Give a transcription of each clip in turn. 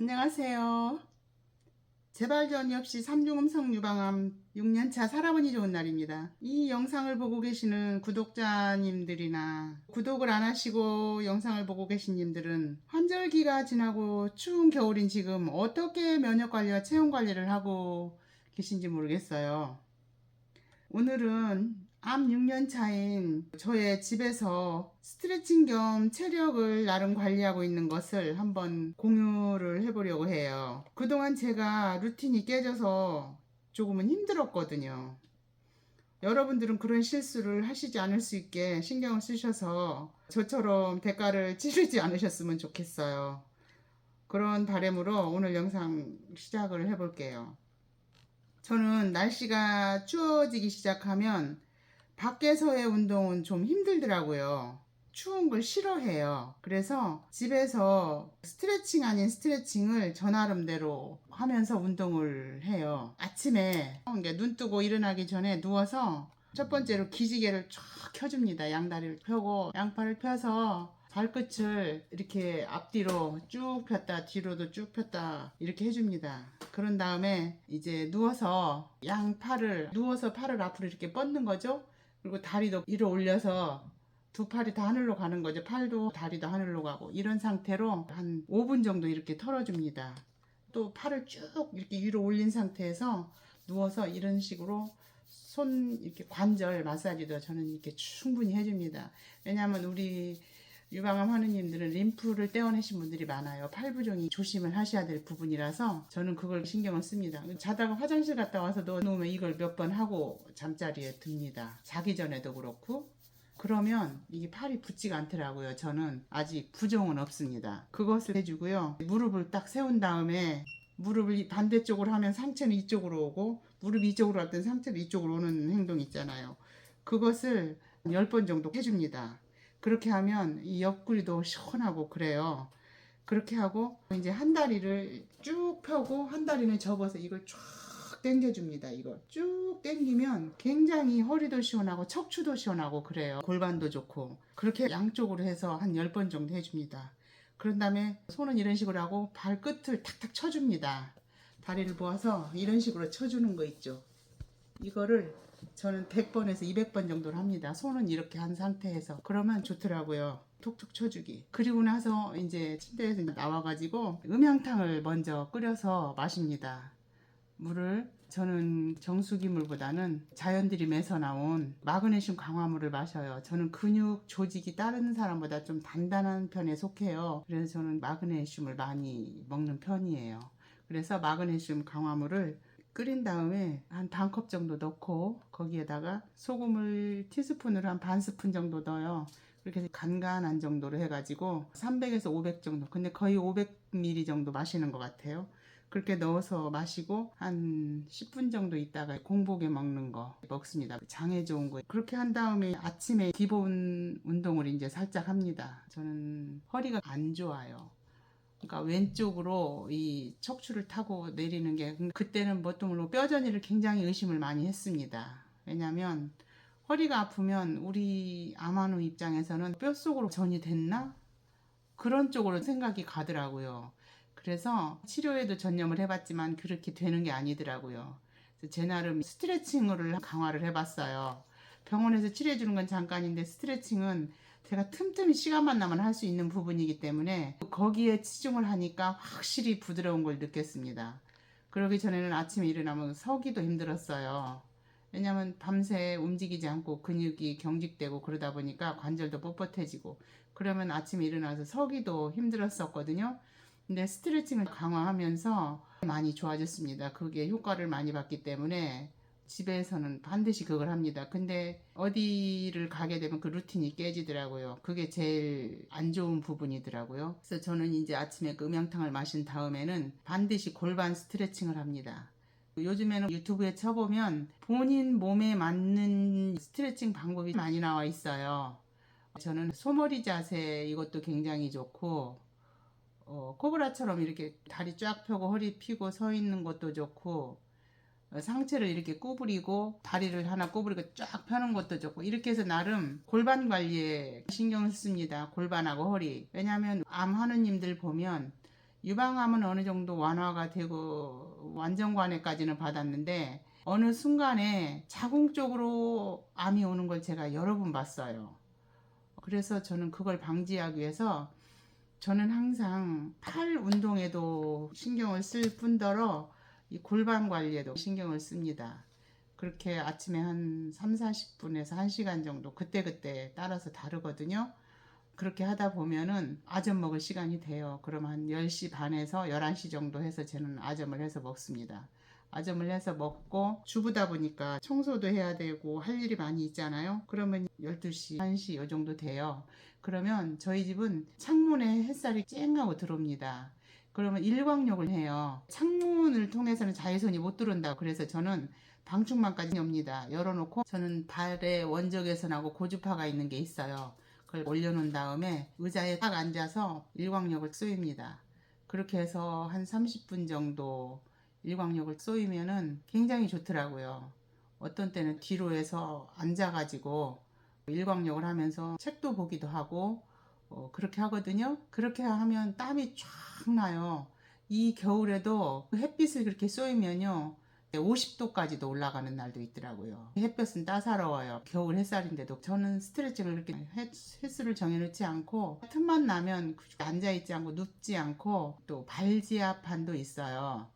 안녕하세요. 재발견이 없이 삼중음성 유방암 6년차 살아보니 좋은 날입니다. 이 영상을 보고 계시는 구독자님들이나 구독을 안 하시고 영상을 보고 계신 님들은 환절기가 지나고 추운 겨울인 지금 어떻게 면역관리와 체온관리를 하고 계신지 모르겠어요. 오늘은 암 6년 차인 저의 집에서 스트레칭 겸 체력을 나름 관리하고 있는 것을 한번 공유를 해보려고 해요. 그동안 제가 루틴이 깨져서 조금은 힘들었거든요. 여러분들은 그런 실수를 하시지 않을 수 있게 신경을 쓰셔서 저처럼 대가를 치르지 않으셨으면 좋겠어요. 그런 바람으로 오늘 영상 시작을 해볼게요. 저는 날씨가 추워지기 시작하면 밖에서의 운동은 좀 힘들더라고요. 추운 걸 싫어해요. 그래서 집에서 스트레칭 아닌 스트레칭을 저 나름대로 하면서 운동을 해요. 아침에 눈 뜨고 일어나기 전에 누워서 첫 번째로 기지개를 쫙 켜줍니다. 양다리를 펴고 양팔을 펴서 발끝을 이렇게 앞뒤로 쭉 폈다 뒤로도 쭉 폈다 이렇게 해줍니다. 그런 다음에 이제 누워서 양팔을 누워서 팔을 앞으로 이렇게 뻗는 거죠. 그리고 다리도 위로 올려서 두 팔이 다 하늘로 가는 거죠. 팔도 다리도 하늘로 가고 이런 상태로 한 5분 정도 이렇게 털어줍니다. 또 팔을 쭉 이렇게 위로 올린 상태에서 누워서 이런 식으로 손 이렇게 관절 마사지도 저는 이렇게 충분히 해줍니다. 왜냐하면 우리 유방암 하느님들은 림프를 떼어내신 분들이 많아요. 팔부종이 조심을 하셔야 될 부분이라서 저는 그걸 신경을 씁니다. 자다가 화장실 갔다 와서도 놓으면 이걸 몇 번 하고 잠자리에 듭니다. 자기 전에도 그렇고. 그러면 이게 팔이 붙지가 않더라고요. 저는 아직 부종은 없습니다. 그것을 해주고요. 무릎을 딱 세운 다음에 무릎을 반대쪽으로 하면 상체는 이쪽으로 오고 무릎이 이쪽으로 할 때는 상체도 이쪽으로 오는 행동 있잖아요. 그것을 10번 정도 해줍니다. 그렇게 하면 이 옆구리도 시원하고 그래요. 그렇게 하고 이제 한 다리를 쭉 펴고 한 다리는 접어서 이걸 쫙 당겨줍니다. 이걸 쭉 당기면 굉장히 허리도 시원하고 척추도 시원하고 그래요. 골반도 좋고 그렇게 양쪽으로 해서 한 10번 정도 해줍니다. 그런 다음에 손은 이런 식으로 하고 발끝을 탁탁 쳐줍니다. 다리를 모아서 이런 식으로 쳐주는 거 있죠. 이거를 저는 100번에서 200번 정도를 합니다. 손은 이렇게 한 상태에서. 그러면 좋더라고요. 톡톡 쳐주기. 그리고 나서 이제 침대에서 나와가지고 음향탕을 먼저 끓여서 마십니다. 물을 저는 정수기 물보다는 자연들이 매서 나온 마그네슘 강화물을 마셔요. 저는 근육 조직이 다른 사람보다 좀 단단한 편에 속해요. 그래서 저는 마그네슘을 많이 먹는 편이에요. 그래서 마그네슘 강화물을 끓인 다음에 한 반컵 정도 넣고 거기에다가 소금을 티스푼으로 한 반 스푼 정도 넣어요. 그렇게 해서 간간한 정도로 해가지고 300에서 500 정도, 근데 거의 500ml 정도 마시는 것 같아요. 그렇게 넣어서 마시고 한 10분 정도 있다가 공복에 먹는 거 먹습니다. 장에 좋은 거. 그렇게 한 다음에 아침에 기본 운동을 이제 살짝 합니다. 저는 허리가 안 좋아요. 그러니까 왼쪽으로 이 척추를 타고 내리는 게 그때는 뭣도 모르고 뼈저리를 굉장히 의심을 많이 했습니다. 왜냐면 허리가 아프면 우리 암환우 입장에서는 뼛속으로 전이 됐나? 그런 쪽으로 생각이 가더라고요. 그래서 치료에도 전념을 해봤지만 그렇게 되는 게 아니더라고요. 그래서 제 나름 스트레칭을 강화를 해봤어요. 병원에서 치료해주는 건 잠깐인데 스트레칭은 제가 틈틈이 시간만 나면 할 수 있는 부분이기 때문에 거기에 치중을 하니까 확실히 부드러운 걸 느꼈습니다. 그러기 전에는 아침에 일어나면 서기도 힘들었어요. 왜냐면 밤새 움직이지 않고 근육이 경직되고 그러다 보니까 관절도 뻣뻣해지고 그러면 아침에 일어나서 서기도 힘들었었거든요. 근데 스트레칭을 강화하면서 많이 좋아졌습니다. 그게 효과를 많이 봤기 때문에 집에서는 반드시 그걸 합니다. 근데 어디를 가게 되면 그 루틴이 깨지더라고요. 그게 제일 안 좋은 부분이더라고요. 그래서 저는 이제 아침에 그 음양탕을 마신 다음에는 반드시 골반 스트레칭을 합니다. 요즘에는 유튜브에 쳐보면 본인 몸에 맞는 스트레칭 방법이 많이 나와 있어요. 저는 소머리 자세 이것도 굉장히 좋고 코브라처럼 이렇게 다리 쫙 펴고 허리 펴고 서 있는 것도 좋고 상체를 이렇게 구부리고 다리를 하나 구부리고 쫙 펴는 것도 좋고 이렇게 해서 나름 골반 관리에 신경을 씁니다. 골반하고 허리. 왜냐하면 암 하느님들 보면 유방암은 어느 정도 완화가 되고 완전 관해까지는 받았는데 어느 순간에 자궁적으로 암이 오는 걸 제가 여러 번 봤어요. 그래서 저는 그걸 방지하기 위해서 저는 항상 팔 운동에도 신경을 쓸 뿐더러 이 골반 관리에도 신경을 씁니다. 그렇게 아침에 한 3, 40분에서 1시간 정도 그때그때 따라서 다르거든요. 그렇게 하다 보면은 아점 먹을 시간이 돼요. 그럼 한 10시 반에서 11시 정도 해서 저는 아점을 해서 먹습니다. 아점을 해서 먹고 주부다 보니까 청소도 해야 되고 할 일이 많이 있잖아요. 그러면 12시, 1시 이 정도 돼요. 그러면 저희 집은 창문에 햇살이 쨍하고 들어옵니다. 그러면 일광욕을 해요. 창문을 통해서는 자외선이 못 들어온다. 그래서 저는 방충망까지 엽니다. 열어놓고 저는 발에 원적외선하고 고주파가 있는 게 있어요. 그걸 올려놓은 다음에 의자에 딱 앉아서 일광욕을 쏘입니다. 그렇게 해서 한 30분 정도 일광욕을 쏘이면은 굉장히 좋더라고요. 어떤 때는 뒤로 해서 앉아가지고 일광욕을 하면서 책도 보기도 하고 그렇게 하거든요. 그렇게 하면 땀이 쫙 나요. 이 겨울에도 햇빛을 그렇게 쏘이면요 50도까지도 올라가는 날도 있더라고요. 햇볕은 따사로워요. 겨울 햇살인데도 저는 스트레칭을 그렇게 횟수를 정해놓지 않고 틈만 나면 앉아있지 않고 눕지 않고 또 발지압판도 있어요.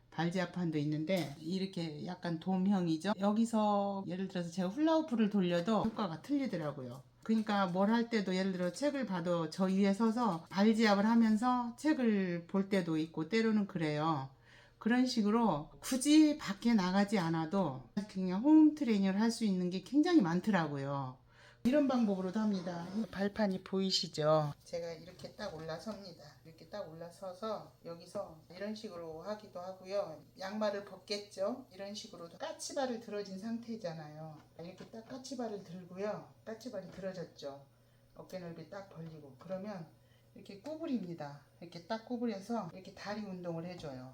발지압판도 있는데 이렇게 약간 돔형이죠. 여기서 예를 들어서 제가 훌라후프를 돌려도 효과가 틀리더라고요. 그러니까 뭘 할 때도 예를 들어 책을 봐도 저 위에 서서 발지압을 하면서 책을 볼 때도 있고 때로는 그래요. 그런 식으로 굳이 밖에 나가지 않아도 그냥 홈 트레이닝을 할 수 있는 게 굉장히 많더라고요. 이런 방법으로도 합니다. 발판이 보이시죠? 제가 이렇게 딱 올라섭니다. 이렇게 딱 올라서서 여기서 이런 식으로 하기도 하고요. 양말을 벗겠죠? 이런 식으로 까치발을 들어진 상태잖아요. 이렇게 딱 까치발을 들고요. 까치발이 들어졌죠? 어깨 넓이 딱 벌리고 그러면 이렇게 구부립니다. 이렇게 딱 구부려서 이렇게 다리 운동을 해줘요.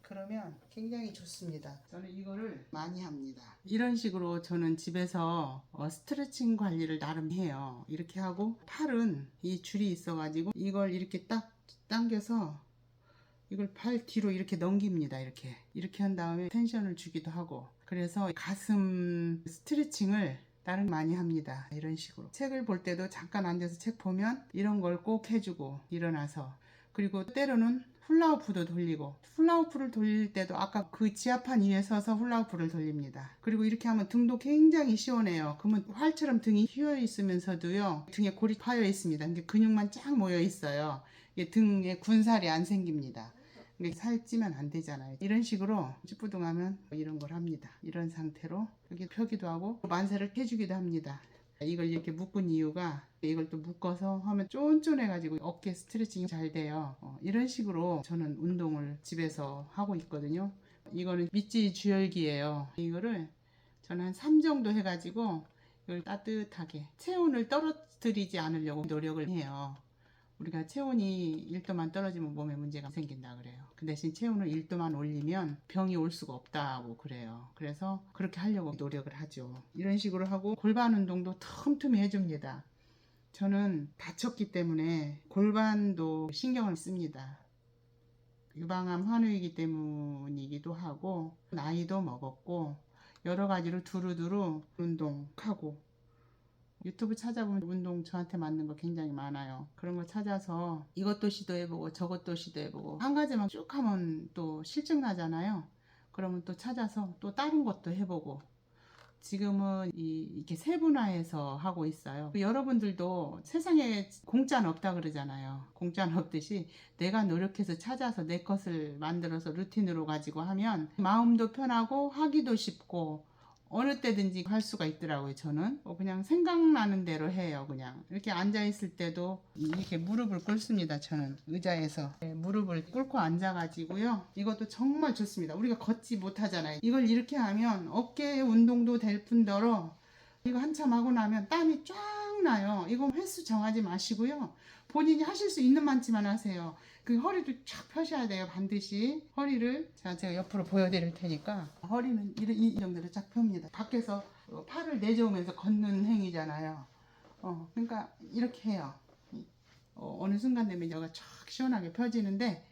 그러면 굉장히 좋습니다. 저는 이거를 많이 합니다. 이런 식으로 저는 집에서 스트레칭 관리를 나름 해요. 이렇게 하고 팔은 이 줄이 있어 가지고 이걸 이렇게 딱 당겨서 이걸 팔 뒤로 이렇게 넘깁니다. 이렇게 한 다음에 텐션을 주기도 하고 그래서 가슴 스트레칭을 나름 많이 합니다. 이런 식으로 책을 볼 때도 잠깐 앉아서 책 보면 이런 걸 꼭 해주고 일어나서 그리고 때로는 훌라후프도 돌리고 훌라후프를 돌릴 때도 아까 그 지압판 위에 서서 훌라후프를 돌립니다. 그리고 이렇게 하면 등도 굉장히 시원해요. 그러면 활처럼 등이 휘어 있으면서도요 등에 골이 파여 있습니다. 근데 근육만 쫙 모여 있어요. 등에 군살이 안 생깁니다. 살찌면 안 되잖아요. 이런 식으로 찌뿌둥하면 이런 걸 합니다. 이런 상태로 여기 펴기도 하고 만세를 해주기도 합니다. 이걸 이렇게 묶은 이유가 이걸 또 묶어서 하면 쫀쫀해 가지고 어깨 스트레칭이 잘 돼요. 이런 식으로 저는 운동을 집에서 하고 있거든요. 이거는 밑지 주열기예요. 이거를 저는 한 3 정도 해가지고 이걸 따뜻하게 체온을 떨어뜨리지 않으려고 노력을 해요. 우리가 체온이 1도만 떨어지면 몸에 문제가 생긴다 그래요. 그 대신 체온을 1도만 올리면 병이 올 수가 없다고 그래요. 그래서 그렇게 하려고 노력을 하죠. 이런 식으로 하고 골반 운동도 틈틈이 해줍니다. 저는 다쳤기 때문에 골반도 신경을 씁니다. 유방암 환우이기 때문이기도 하고 나이도 먹었고 여러 가지로 두루두루 운동하고 유튜브 찾아보면 운동 저한테 맞는 거 굉장히 많아요. 그런 거 찾아서 이것도 시도해보고 저것도 시도해보고 한 가지만 쭉 하면 또 실증 나잖아요. 그러면 또 찾아서 또 다른 것도 해보고 지금은 이렇게 세분화해서 하고 있어요. 여러분들도 세상에 공짜는 없다 그러잖아요. 공짜는 없듯이 내가 노력해서 찾아서 내 것을 만들어서 루틴으로 가지고 하면 마음도 편하고 하기도 쉽고 어느 때든지 할 수가 있더라고요. 저는 그냥 생각나는 대로 해요. 그냥 이렇게 앉아 있을 때도 이렇게 무릎을 꿇습니다. 저는 의자에서 무릎을 꿇고 앉아 가지고요. 이것도 정말 좋습니다. 우리가 걷지 못하잖아요. 이걸 이렇게 하면 어깨 운동도 될 뿐더러 이거 한참 하고 나면 땀이 쫙 나요. 이거 횟수 정하지 마시고요. 본인이 하실 수 있는 만치만 하세요. 그 허리를 쫙 펴셔야 돼요. 반드시 허리를 제가 옆으로 보여드릴 테니까 허리는 이 정도로 쫙 펴니다. 밖에서 팔을 내저으면서 걷는 행위잖아요. 그러니까 이렇게 해요. 어느 순간 되면 여기가 쫙 시원하게 펴지는데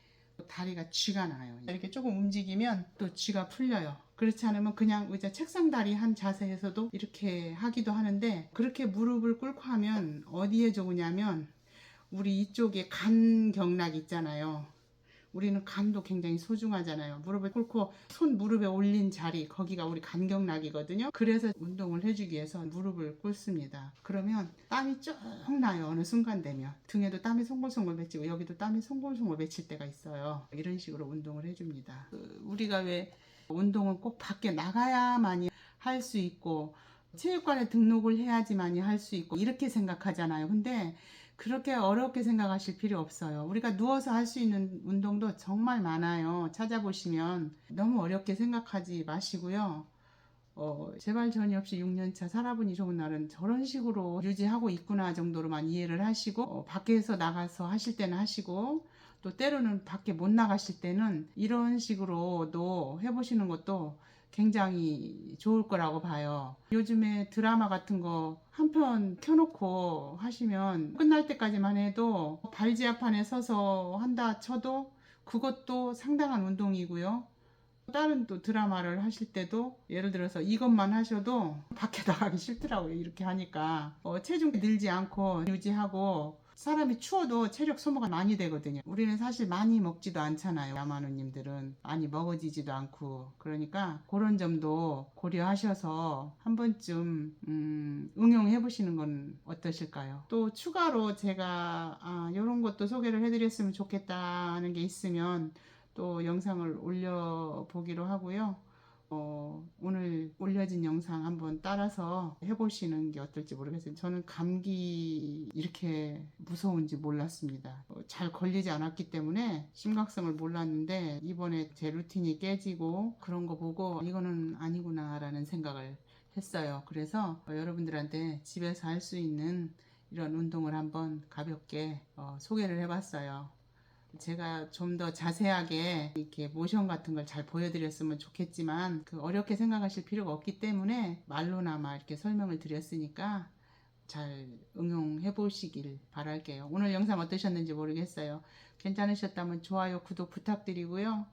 다리가 쥐가 나요. 이렇게 조금 움직이면 또 쥐가 풀려요. 그렇지 않으면 그냥 의자 책상 다리 한 자세에서도 이렇게 하기도 하는데, 그렇게 무릎을 꿇고 하면 어디에 좋으냐면 우리 이쪽에 간경락 있잖아요. 우리는 간도 굉장히 소중하잖아요. 무릎을 꿇고 손 무릎에 올린 자리, 거기가 우리 간경락이거든요. 그래서 운동을 해주기 위해서 무릎을 꿇습니다. 그러면 땀이 쭉 나요. 어느 순간 되면 등에도 땀이 송골송골 맺히고 여기도 땀이 송골송골 맺힐 때가 있어요. 이런 식으로 운동을 해줍니다. 우리가 왜 운동은 꼭 밖에 나가야만이 할 수 있고 체육관에 등록을 해야지만이 할 수 있고 이렇게 생각하잖아요. 근데 그렇게 어렵게 생각하실 필요 없어요. 우리가 누워서 할 수 있는 운동도 정말 많아요. 찾아보시면. 너무 어렵게 생각하지 마시고요. 제발 전이 없이 6년차 살아보니 좋은 날은 저런 식으로 유지하고 있구나 정도로만 이해를 하시고, 밖에서 나가서 하실 때는 하시고, 또 때로는 밖에 못 나가실 때는 이런 식으로도 해보시는 것도 굉장히 좋을 거라고 봐요. 요즘에 드라마 같은 거 한 편 켜놓고 하시면 끝날 때까지만 해도 발지압판에 서서 한다 쳐도 그것도 상당한 운동이고요. 다른 또 드라마를 하실 때도 예를 들어서 이것만 하셔도 밖에 나가기 싫더라고요. 이렇게 하니까 체중 늘지 않고 유지하고, 사람이 추워도 체력 소모가 많이 되거든요. 우리는 사실 많이 먹지도 않잖아요. 야만우님들은 많이 먹어지지도 않고. 그러니까 그런 점도 고려하셔서 한 번쯤 응용해 보시는 건 어떠실까요? 또 추가로 제가 이런 것도 소개를 해드렸으면 좋겠다는 게 있으면 또 영상을 올려보기로 하고요. 오늘 올려진 영상 한번 따라서 해보시는 게 어떨지 모르겠어요. 저는 감기 이렇게 무서운지 몰랐습니다. 잘 걸리지 않았기 때문에 심각성을 몰랐는데, 이번에 제 루틴이 깨지고 그런 거 보고 이거는 아니구나 라는 생각을 했어요. 그래서 여러분들한테 집에서 할 수 있는 이런 운동을 한번 가볍게 소개를 해봤어요. 제가 좀 더 자세하게 이렇게 모션 같은 걸 잘 보여드렸으면 좋겠지만 어렵게 생각하실 필요가 없기 때문에 말로나마 이렇게 설명을 드렸으니까 잘 응용해 보시길 바랄게요. 오늘 영상 어떠셨는지 모르겠어요. 괜찮으셨다면 좋아요, 구독 부탁드리고요.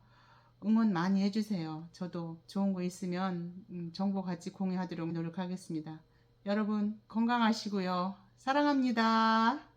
응원 많이 해주세요. 저도 좋은 거 있으면 정보 같이 공유하도록 노력하겠습니다. 여러분 건강하시고요. 사랑합니다.